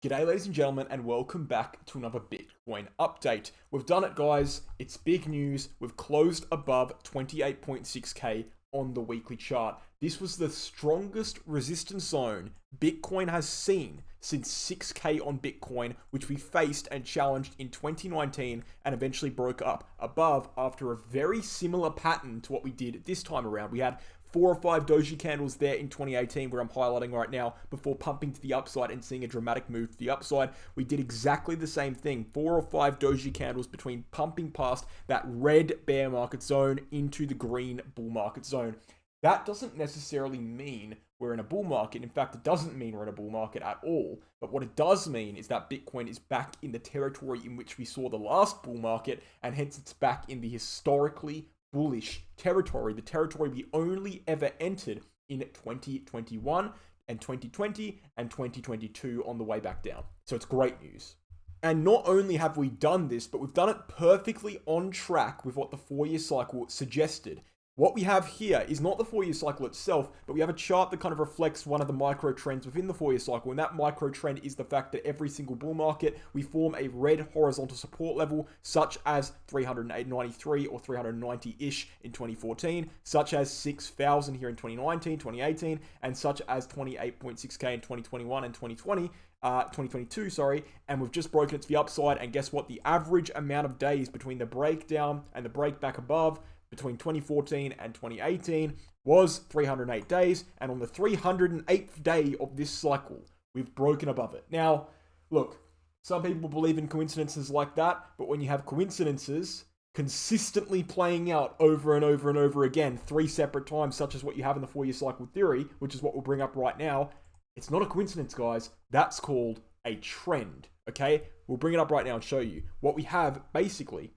G'day ladies and gentlemen, and welcome back to another Bitcoin update. We've done it, guys. It's big news. We've closed above 28.6k on the weekly chart. This was the strongest resistance zone Bitcoin has seen since 6k on Bitcoin, which we faced and challenged in 2019 and eventually broke up above after a very similar pattern to what we did this time around. We had 4 or 5 doji candles there in 2018 where I'm highlighting right now before pumping to the upside and seeing a dramatic move to the upside. We did exactly the same thing. 4 or 5 doji candles between pumping past that red bear market zone into the green bull market zone. That doesn't necessarily mean we're in a bull market. In fact, it doesn't mean we're in a bull market at all. But what it does mean is that Bitcoin is back in the territory in which we saw the last bull market, and hence it's back in the historically bullish territory, the territory we only ever entered in 2021 and 2020 and 2022 on the way back down. So it's great news. And not only have we done this, but we've done it perfectly on track with what the 4-year cycle suggested. What we have here is not the 4-year cycle itself, but we have a chart that kind of reflects one of the micro trends within the 4-year cycle. And that micro trend is the fact that every single bull market, we form a red horizontal support level, such as 393 or 390-ish in 2014, such as 6,000 here in 2019, 2018, and such as 28.6k in 2021 and 2022, and we've just broken it to the upside. And guess what? The average amount of days between the breakdown and the break back above between 2014 and 2018 was 308 days, and on the 308th day of this cycle, we've broken above it. Now, look, some people believe in coincidences like that, but when you have coincidences consistently playing out over and over and over again, 3 separate times, such as what you have in the 4-year cycle theory, which is what we'll bring up right now, it's not a coincidence, guys. That's called a trend, okay? We'll bring it up right now and show you. What we have, basically,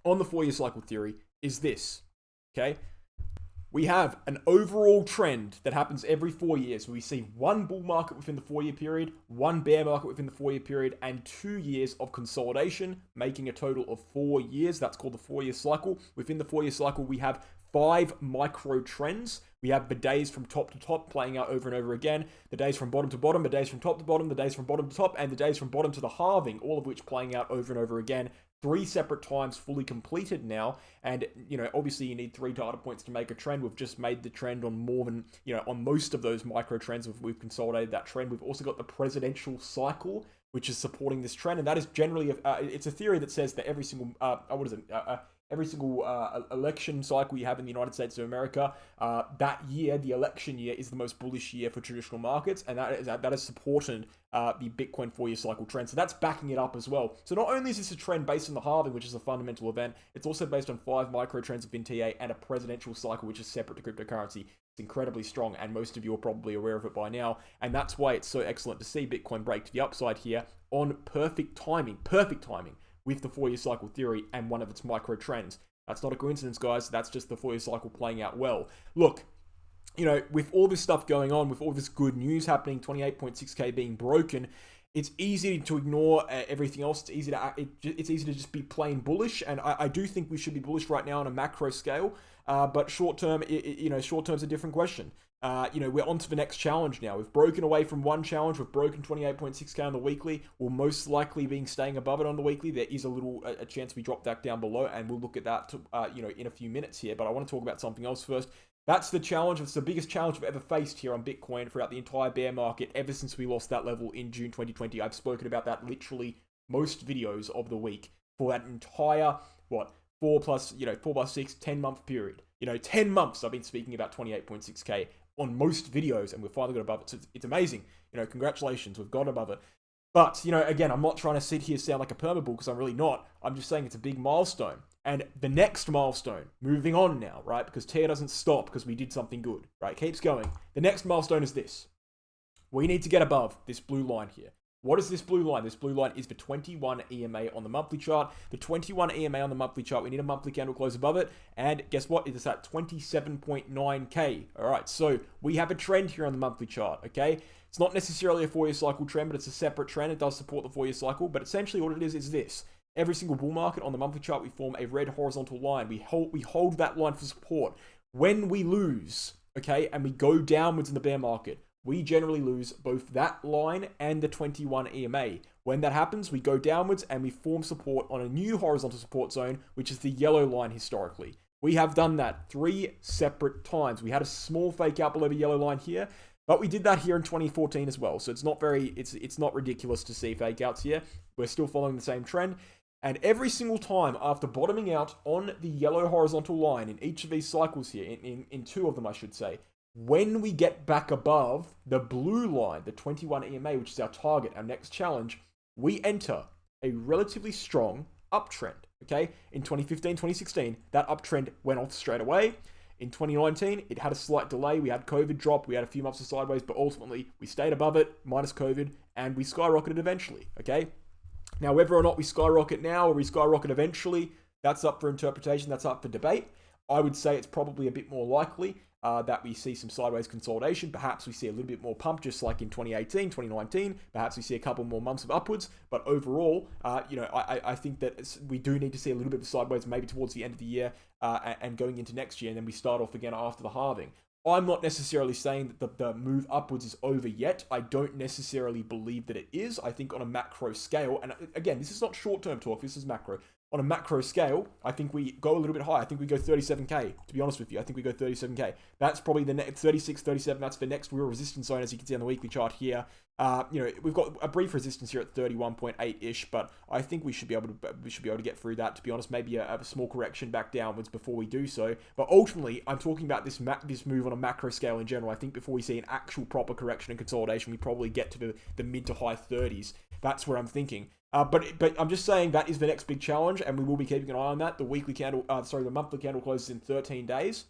on the 4-year cycle theory is this, okay? We have an overall trend that happens every 4 years. We see one bull market within the 4-year period, one bear market within the 4-year period, and 2 years of consolidation, making a total of 4 years. That's called the 4-year cycle. Within the 4-year cycle, we have 5 micro trends. We have the days from top to top playing out over and over again, the days from bottom to bottom, the days from top to bottom, the days from bottom to top, and the days from bottom to the halving, all of which playing out over and over again. 3 separate times fully completed now. And, obviously you need 3 data points to make a trend. We've just made the trend on more than, on most of those micro trends. We've consolidated that trend. We've also got the presidential cycle, which is supporting this trend. And that is generally, it's a theory that says that every single, every single election cycle you have in the United States of America, that year, the election year, is the most bullish year for traditional markets, and that has supported the Bitcoin 4-year cycle trend. So that's backing it up as well. So not only is this a trend based on the halving, which is a fundamental event, it's also based on 5 micro trends within TA and a presidential cycle, which is separate to cryptocurrency. It's incredibly strong, and most of you are probably aware of it by now. And that's why it's so excellent to see Bitcoin break to the upside here on perfect timing with the 4-year cycle theory and one of its micro trends. That's not a coincidence, guys. That's just the 4-year cycle playing out well. Look, with all this stuff going on, with all this good news happening, 28.6k being broken, it's easy to ignore everything else. It's easy to just be plain bullish, and I do think we should be bullish right now on a macro scale. But short term, short term's a different question. We're on to the next challenge now. We've broken away from one challenge. We've broken 28.6k on the weekly. We'll most likely be staying above it on the weekly. There is a chance we drop that down below, and we'll look at that in a few minutes here. But I want to talk about something else first. That's the challenge. It's the biggest challenge I've ever faced here on Bitcoin throughout the entire bear market ever since we lost that level in June 2020. I've spoken about that literally most videos of the week for that entire 4 plus 6, 10-month period. 10 months I've been speaking about 28.6k on most videos, and we've finally got above it. So it's amazing. Congratulations, we've got above it. But, again, I'm not trying to sit here sound like a permabull, because I'm really not. I'm just saying it's a big milestone. And the next milestone, moving on now, right? Because TEAR doesn't stop because we did something good, right? It keeps going. The next milestone is this. We need to get above this blue line here. What is this blue line? This blue line is the 21 EMA on the monthly chart. The 21 EMA on the monthly chart, we need a monthly candle close above it. And guess what? It is at 27.9k. All right, so we have a trend here on the monthly chart, okay? It's not necessarily a 4-year cycle trend, but it's a separate trend. It does support the 4-year cycle, but essentially what it is this. Every single bull market on the monthly chart, we form a red horizontal line. We hold that line for support. When we lose, okay, and we go downwards in the bear market, we generally lose both that line and the 21 EMA. When that happens, we go downwards and we form support on a new horizontal support zone, which is the yellow line historically. We have done that 3 separate times. We had a small fake out below the yellow line here, but we did that here in 2014 as well. So it's not ridiculous to see fake outs here. We're still following the same trend. And every single time after bottoming out on the yellow horizontal line in each of these cycles here, in 2 of them I should say, when we get back above the blue line, the 21 EMA, which is our target, our next challenge, we enter a relatively strong uptrend, okay? In 2015, 2016, that uptrend went off straight away. In 2019, it had a slight delay. We had COVID drop. We had a few months of sideways, but ultimately we stayed above it, minus COVID, and we skyrocketed eventually, okay? Now, whether or not we skyrocket now or we skyrocket eventually, that's up for interpretation. That's up for debate. I would say it's probably a bit more likely that we see some sideways consolidation. Perhaps we see a little bit more pump, just like in 2018, 2019. Perhaps we see a couple more months of upwards. But overall, I think that we do need to see a little bit of sideways maybe towards the end of the year and going into next year. And then we start off again after the halving. I'm not necessarily saying that the move upwards is over yet. I don't necessarily believe that it is. I think on a macro scale, and again, this is not short-term talk, this is macro. On a macro scale, I think we go a little bit higher. I think we go 37K, to be honest with you. I think we go 37K. That's probably the next 36, 37. That's the next real resistance zone, as you can see on the weekly chart here. We've got a brief resistance here at 31.8-ish, but I think we should be able to get through that, to be honest. Maybe a small correction back downwards before we do so. But ultimately, I'm talking about this move on a macro scale in general. I think before we see an actual proper correction and consolidation, we probably get to the mid to high 30s. That's where I'm thinking. But I'm just saying that is the next big challenge, and we will be keeping an eye on that. The monthly candle closes in 13 days.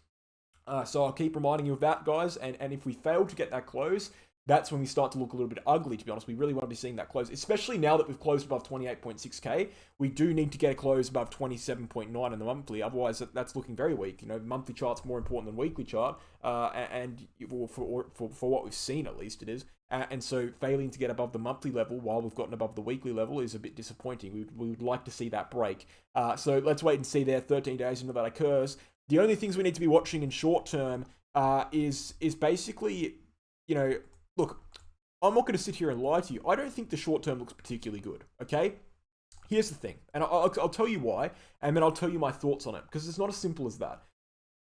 So I'll keep reminding you of that, guys. And if we fail to get that close, that's when we start to look a little bit ugly, to be honest. We really want to be seeing that close, especially now that we've closed above 28.6K. We do need to get a close above 27.9 in the monthly. Otherwise, that's looking very weak. Monthly chart's more important than weekly chart, and for what we've seen, at least, it is. And so failing to get above the monthly level while we've gotten above the weekly level is a bit disappointing. We would like to see that break. So let's wait and see there 13 days until that occurs. The only things we need to be watching in short term is basically, look, I'm not going to sit here and lie to you. I don't think the short term looks particularly good, okay? Here's the thing, and I'll tell you why, and then I'll tell you my thoughts on it, because it's not as simple as that.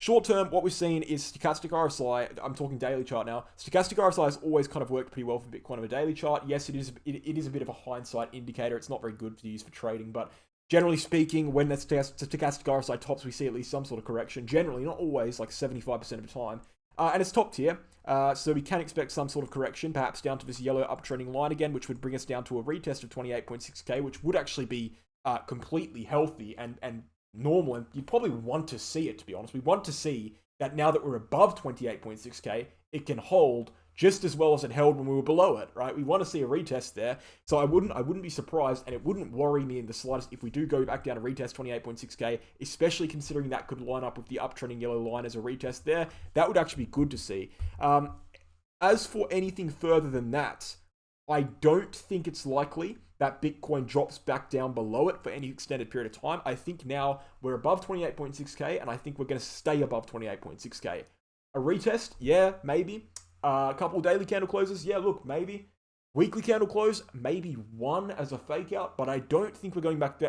Short term, what we've seen is stochastic RSI. I'm talking daily chart now. Stochastic RSI has always kind of worked pretty well for Bitcoin on a daily chart. Yes, it is a bit of a hindsight indicator. It's not very good to use for trading, but generally speaking, when the stochastic RSI tops, we see at least some sort of correction. Generally, not always, like 75% of the time. And it's topped here, so we can expect some sort of correction, perhaps down to this yellow uptrending line again, which would bring us down to a retest of 28.6K, which would actually be completely healthy and normal, and you'd probably want to see it, to be honest. We want to see that now that we're above 28.6K, it can hold just as well as it held when we were below it, right? We want to see a retest there. So I wouldn't be surprised, and it wouldn't worry me in the slightest if we do go back down to retest 28.6K, especially considering that could line up with the uptrending yellow line as a retest there. That would actually be good to see. As for anything further than that, I don't think it's likely that Bitcoin drops back down below it for any extended period of time. I think now we're above 28.6K, and I think we're going to stay above 28.6K. A retest? Yeah, maybe. A couple daily candle closes? Yeah, look, maybe. Weekly candle close? Maybe one as a fake out, but I don't think we're going back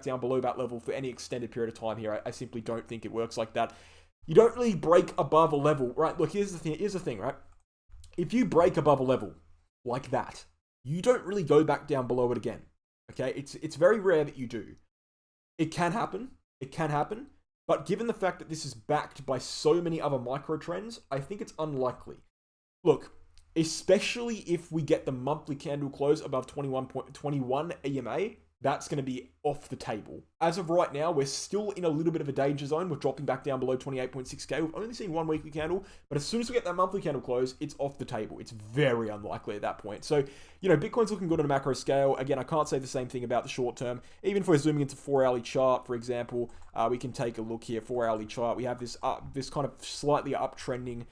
down below that level for any extended period of time here. I simply don't think it works like that. You don't really break above a level, right? Look, here's the thing, right? If you break above a level like that, you don't really go back down below it again, okay? It's very rare that you do. It can happen, but given the fact that this is backed by so many other micro trends, I think it's unlikely. Look, especially if we get the monthly candle close above 21 EMA, that's going to be off the table. As of right now, we're still in a little bit of a danger zone. We're dropping back down below 28.6K. We've only seen one weekly candle, but as soon as we get that monthly candle close, it's off the table. It's very unlikely at that point. So, Bitcoin's looking good on a macro scale. Again, I can't say the same thing about the short term. Even if we're zooming into 4-hourly chart, for example, we can take a look here, 4-hourly chart. We have this kind of slightly uptrending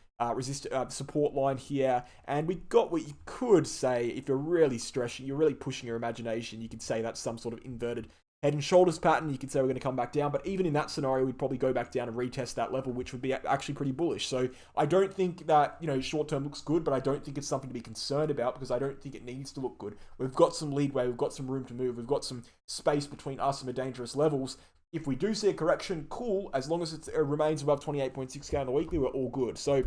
support line here, and we got what you could say, if you're really stretching, you're really pushing your imagination, you could say that's some sort of inverted head and shoulders pattern, you could say we're going to come back down. But even in that scenario, we'd probably go back down and retest that level, which would be actually pretty bullish. So I don't think that, short term looks good, but I don't think it's something to be concerned about because I don't think it needs to look good. We've got some leadway, we've got some room to move, we've got some space between us and the dangerous levels. If we do see a correction, cool. As long as it remains above 28.6k on the weekly, we're all good. So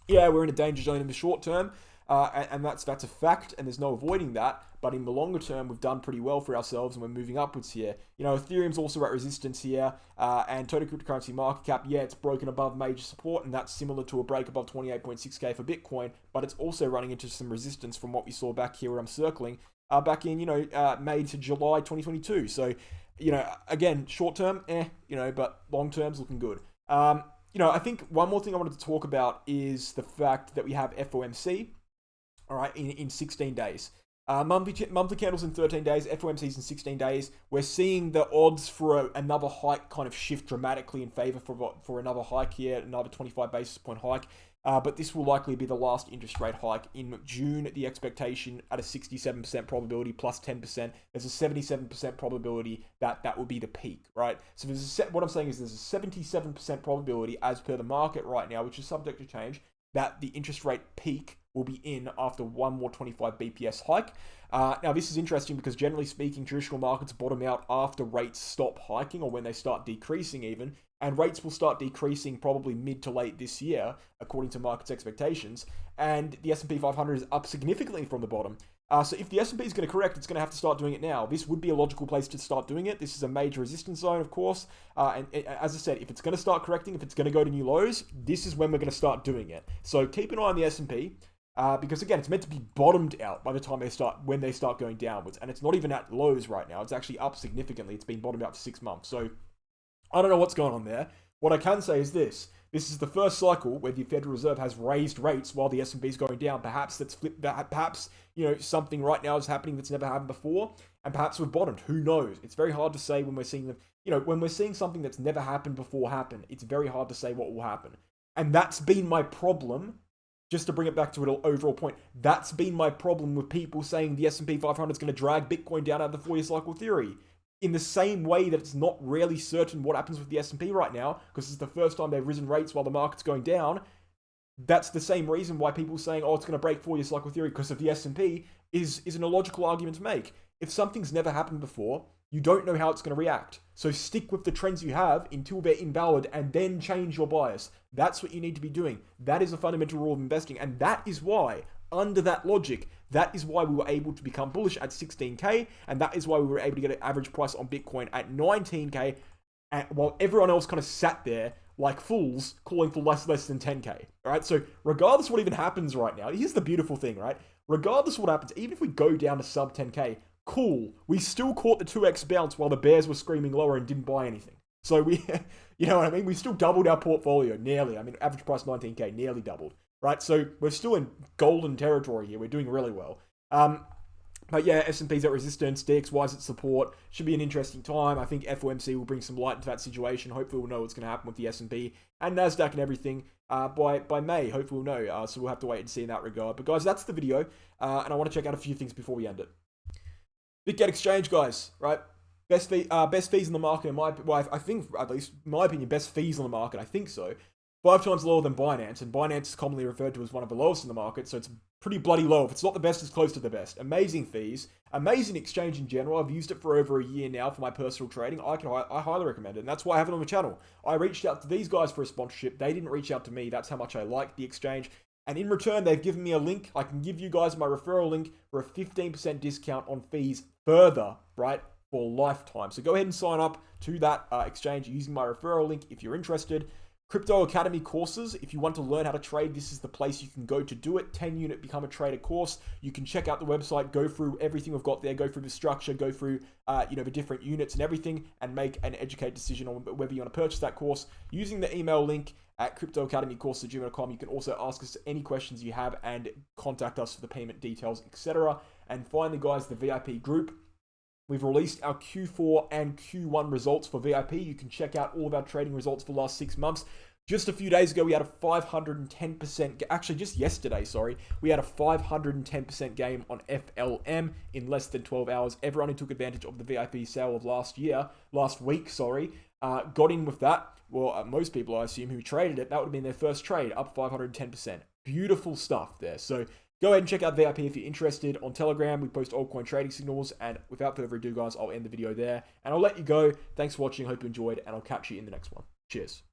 yeah, we're in a danger zone in the short term. And that's a fact, and there's no avoiding that. But in the longer term, we've done pretty well for ourselves, and we're moving upwards here. Ethereum's also at resistance here, and total cryptocurrency market cap, yeah, it's broken above major support, and that's similar to a break above 28.6k for Bitcoin, but it's also running into some resistance from what we saw back here where I'm circling, back in, May to July 2022. So, again, short term, but long term's looking good. I think one more thing I wanted to talk about is the fact that we have FOMC, all right, in 16 days. Monthly candles in 13 days, FOMCs in 16 days. We're seeing the odds for another hike kind of shift dramatically in favor for another hike here, another 25 basis point hike. But this will likely be the last interest rate hike in June. The expectation at a 67% probability plus 10%. There's a 77% probability that will be the peak, right? So what I'm saying is there's a 77% probability as per the market right now, which is subject to change, that the interest rate peak will be in after one more 25 BPS hike. Now, this is interesting because generally speaking, traditional markets bottom out after rates stop hiking or when they start decreasing even, and rates will start decreasing probably mid to late this year, according to markets' expectations, and the S&P 500 is up significantly from the bottom. So if the S&P is going to correct, it's going to have to start doing it now. This would be a logical place to start doing it. This is a major resistance zone, of course. As I said, if it's going to start correcting, if it's going to go to new lows, this is when we're going to start doing it. So keep an eye on the S&P. Because again, it's meant to be bottomed out by the time when they start going downwards, and it's not even at lows right now. It's actually up significantly. It's been bottomed out for 6 months. So I don't know what's going on there. What I can say is this is the first cycle where the Federal Reserve has raised rates while the S&P is going down. Perhaps that's flipped. Perhaps something right now is happening that's never happened before, and perhaps we've bottomed. Who knows? It's very hard to say when we're seeing them. When we're seeing something that's never happened before happen, it's very hard to say what will happen, and that's been my problem. Just to bring it back to an overall point, that's been my problem with people saying the S&P 500 is going to drag Bitcoin down out of the 4-year cycle theory. In the same way that it's not really certain what happens with the S&P right now, because it's the first time they've risen rates while the market's going down, that's the same reason why people saying, it's going to break 4-year cycle theory because of the S&P is an illogical argument to make. If something's never happened before, you don't know how it's going to react. So stick with the trends you have until they're invalid and then change your bias. That's what you need to be doing. That is a fundamental rule of investing. And that is why, under that logic, that is why we were able to become bullish at 16K. And that is why we were able to get an average price on Bitcoin at 19K, while everyone else kind of sat there like fools calling for less than 10K. All right. So regardless of what even happens right now, here's the beautiful thing, right? Regardless of what happens, even if we go down to sub 10K, cool. We still caught the 2x bounce while the bears were screaming lower and didn't buy anything. So we, you know what I mean? We still doubled our portfolio nearly. I mean, average price 19K, nearly doubled, right? So we're still in golden territory here. We're doing really well. But yeah, S&P's at resistance, DXY's at support. Should be an interesting time. I think FOMC will bring some light into that situation. Hopefully we'll know what's going to happen with the S&P and NASDAQ and everything by May. Hopefully we'll know. So we'll have to wait and see in that regard. But guys, that's the video. And I want to check out a few things before we end it. BitGet Exchange, guys, right? Best fees in the market, I think, at least in my opinion, best fees on the market. I think so. 5 times lower than Binance, and Binance is commonly referred to as one of the lowest in the market, so it's pretty bloody low. If it's not the best, it's close to the best. Amazing fees, amazing exchange in general. I've used it for over a year now for my personal trading. I highly recommend it, and that's why I have it on the channel. I reached out to these guys for a sponsorship. They didn't reach out to me. That's how much I like the exchange. And in return, they've given me a link. I can give you guys my referral link for a 15% discount on fees further, right, for lifetime. So go ahead and sign up to that exchange using my referral link if you're interested. Crypto Academy courses, if you want to learn how to trade, this is the place you can go to do it. 10-unit Become a Trader course. You can check out the website, go through everything we've got there, go through the structure, go through the different units and everything, and make an educated decision on whether you want to purchase that course. Using the email link at cryptoacademycourse@gmail.com. You can also ask us any questions you have and contact us for the payment details, etc. And finally, guys, the VIP group. We've released our Q4 and Q1 results for VIP. You can check out all of our trading results for the last 6 months. Just a few days ago, we had a 510%, actually just yesterday, sorry, we had a 510% game on FLM in less than 12 hours. Everyone who took advantage of the VIP sale of last week, got in with that. Well, most people, I assume, who traded it, that would have been their first trade, up 510%. Beautiful stuff there. So go ahead and check out VIP if you're interested. On Telegram, we post altcoin trading signals. And without further ado, guys, I'll end the video there. And I'll let you go. Thanks for watching. Hope you enjoyed. And I'll catch you in the next one. Cheers.